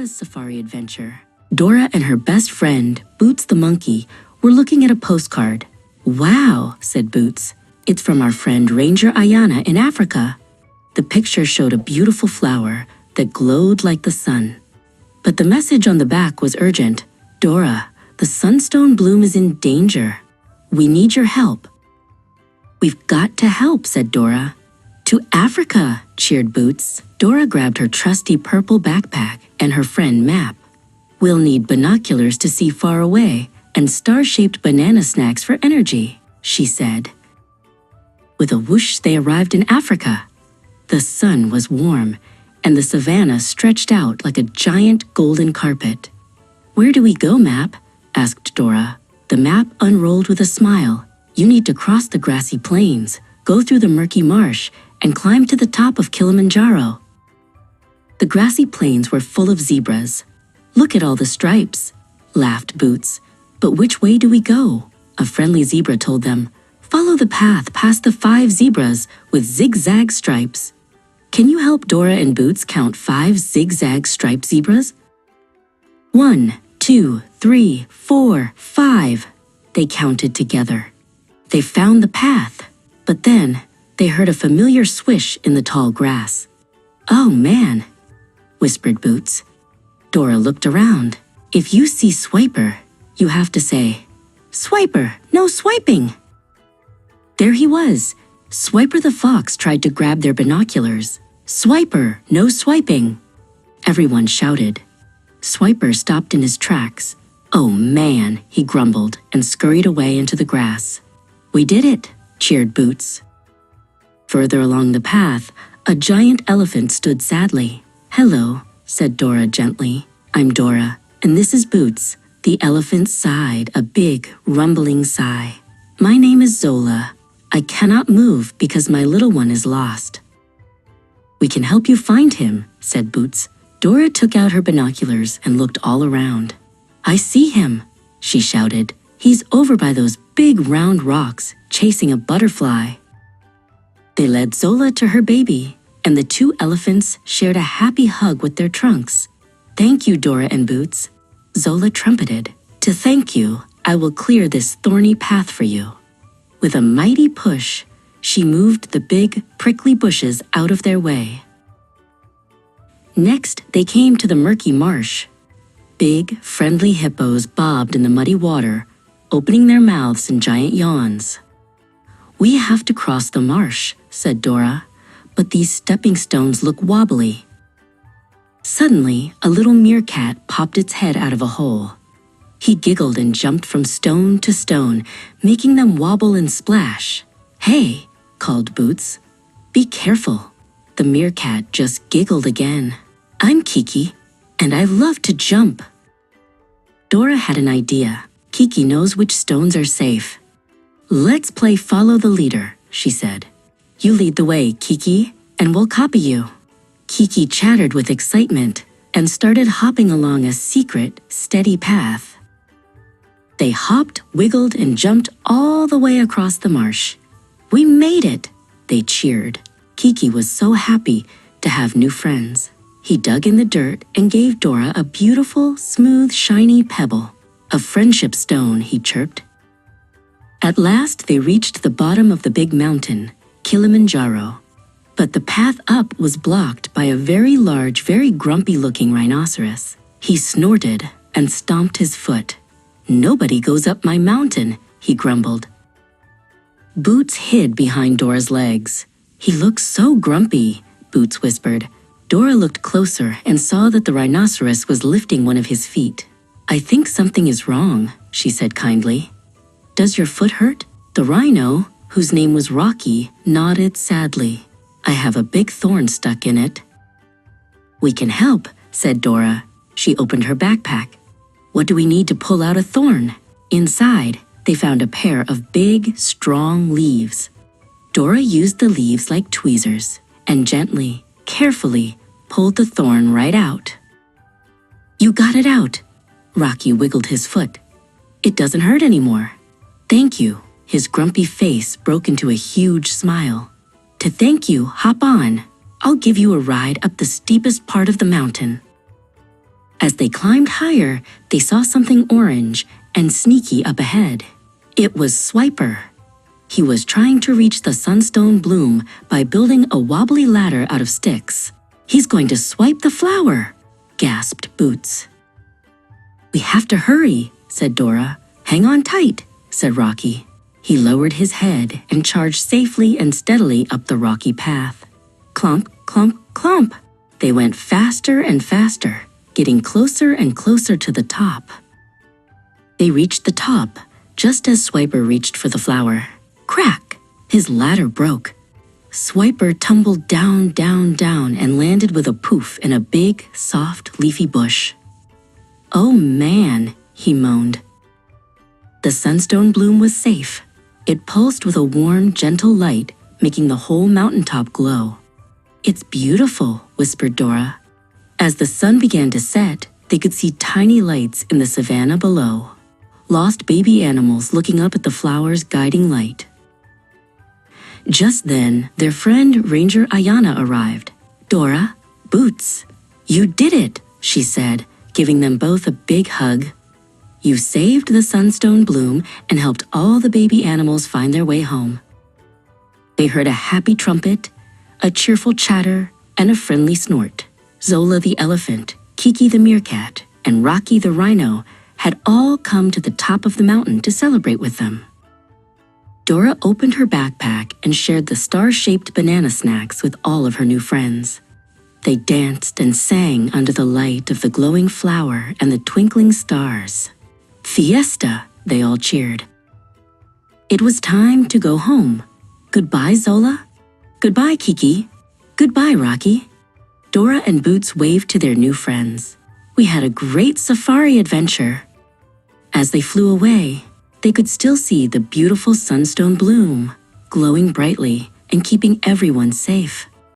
Dora's safari adventure. Dora and her best friend, Boots the monkey, were looking at a postcard. "Wow," said Boots. "It's from our friend Ranger Ayana in Africa." The picture showed a beautiful flower that glowed like the sun. But the message on the back was urgent. "Dora, the sunstone bloom is in danger. We need your help." "We've got to help," said Dora. "To Africa," cheered Boots. Dora grabbed her trusty purple backpack and her friend map. "We'll need binoculars to see far away and star-shaped banana snacks for energy," she said. With a whoosh, they arrived in Africa. The sun was warm, and the savannah stretched out like a giant golden carpet. "Where do we go, Map?" asked Dora. The map unrolled with a smile. "You need to cross the grassy plains, go through the murky marsh, and climb to the top of Kilimanjaro." The grassy plains were full of zebras. "Look at all the stripes," laughed Boots. "But which way do we go?" A friendly zebra told them. "Follow the path past the 5 zebras with zigzag stripes." Can you help Dora and Boots count 5 zigzag striped zebras? 1, 2, 3, 4, 5. They counted together. They found the path, but then they heard a familiar swish in the tall grass. "Oh man," whispered Boots. Dora looked around. "If you see Swiper, you have to say, 'Swiper, no swiping!'" There he was. Swiper the fox tried to grab their binoculars. "Swiper, no swiping!" Everyone shouted. Swiper stopped in his tracks. "Oh man," he grumbled and scurried away into the grass. "We did it," cheered Boots. Further along the path, a giant elephant stood sadly. "Hello," said Dora gently. "I'm Dora, and this is Boots." The elephant sighed a big, rumbling sigh. "My name is Zola. I cannot move because my little one is lost." "We can help you find him," said Boots. Dora took out her binoculars and looked all around. "I see him," she shouted. "He's over by those big round rocks, chasing a butterfly." They led Zola to her baby, and the 2 elephants shared a happy hug with their trunks. "Thank you, Dora and Boots," Zola trumpeted. "To thank you, I will clear this thorny path for you." With a mighty push, she moved the big, prickly bushes out of their way. Next, they came to the murky marsh. Big, friendly hippos bobbed in the muddy water, opening their mouths in giant yawns. "We have to cross the marsh," said Dora, "but these stepping stones look wobbly." Suddenly, a little meerkat popped its head out of a hole. He giggled and jumped from stone to stone, making them wobble and splash. "Hey," called Boots. "Be careful." The meerkat just giggled again. "I'm Kiki, and I love to jump." Dora had an idea. Kiki knows which stones are safe. "Let's play follow the leader," she said. "You lead the way, Kiki, and we'll copy you." Kiki chattered with excitement and started hopping along a secret, steady path. They hopped, wiggled, and jumped all the way across the marsh. "We made it!" they cheered. Kiki was so happy to have new friends. He dug in the dirt and gave Dora a beautiful, smooth, shiny pebble. "A friendship stone," he chirped. At last, they reached the bottom of the big mountain, Kilimanjaro. But the path up was blocked by a very large, very grumpy-looking rhinoceros. He snorted and stomped his foot. "Nobody goes up my mountain," he grumbled. Boots hid behind Dora's legs. "He looks so grumpy," Boots whispered. Dora looked closer and saw that the rhinoceros was lifting one of his feet. "I think something is wrong," she said kindly. "Does your foot hurt?" The rhino, whose name was Rocky, nodded sadly. "I have a big thorn stuck in it." "We can help," said Dora. She opened her backpack. "What do we need to pull out a thorn?" Inside, they found a pair of big, strong leaves. Dora used the leaves like tweezers and gently, carefully pulled the thorn right out. "You got it out!" Rocky wiggled his foot. "It doesn't hurt anymore." "Thank you." His grumpy face broke into a huge smile. "To thank you, hop on. I'll give you a ride up the steepest part of the mountain." As they climbed higher, they saw something orange and sneaky up ahead. It was Swiper. He was trying to reach the Sunstone bloom by building a wobbly ladder out of sticks. "He's going to swipe the flower," gasped Boots. "We have to hurry," said Dora. "Hang on tight," said Rocky. He lowered his head and charged safely and steadily up the rocky path. Clomp, clomp, clomp. They went faster and faster, getting closer and closer to the top. They reached the top, just as Swiper reached for the flower. Crack! His ladder broke. Swiper tumbled down, down, down and landed with a poof in a big, soft, leafy bush. "Oh man," he moaned. The sunstone bloom was safe. It pulsed with a warm, gentle light, making the whole mountaintop glow. "It's beautiful," whispered Dora. As the sun began to set, they could see tiny lights in the savanna below. Lost baby animals looking up at the flower's guiding light. Just then, their friend Ranger Ayana arrived. "Dora, Boots, you did it," she said, giving them both a big hug. "You saved the sunstone bloom and helped all the baby animals find their way home." They heard a happy trumpet, a cheerful chatter, and a friendly snort. Zola the elephant, Kiki the meerkat, and Rocky the rhino had all come to the top of the mountain to celebrate with them. Dora opened her backpack and shared the star-shaped banana snacks with all of her new friends. They danced and sang under the light of the glowing flower and the twinkling stars. "Fiesta!" they all cheered. It was time to go home. "Goodbye, Zola. Goodbye, Kiki. Goodbye, Rocky." Dora and Boots waved to their new friends. "We had a great safari adventure." As they flew away, they could still see the beautiful sunstone bloom, glowing brightly and keeping everyone safe.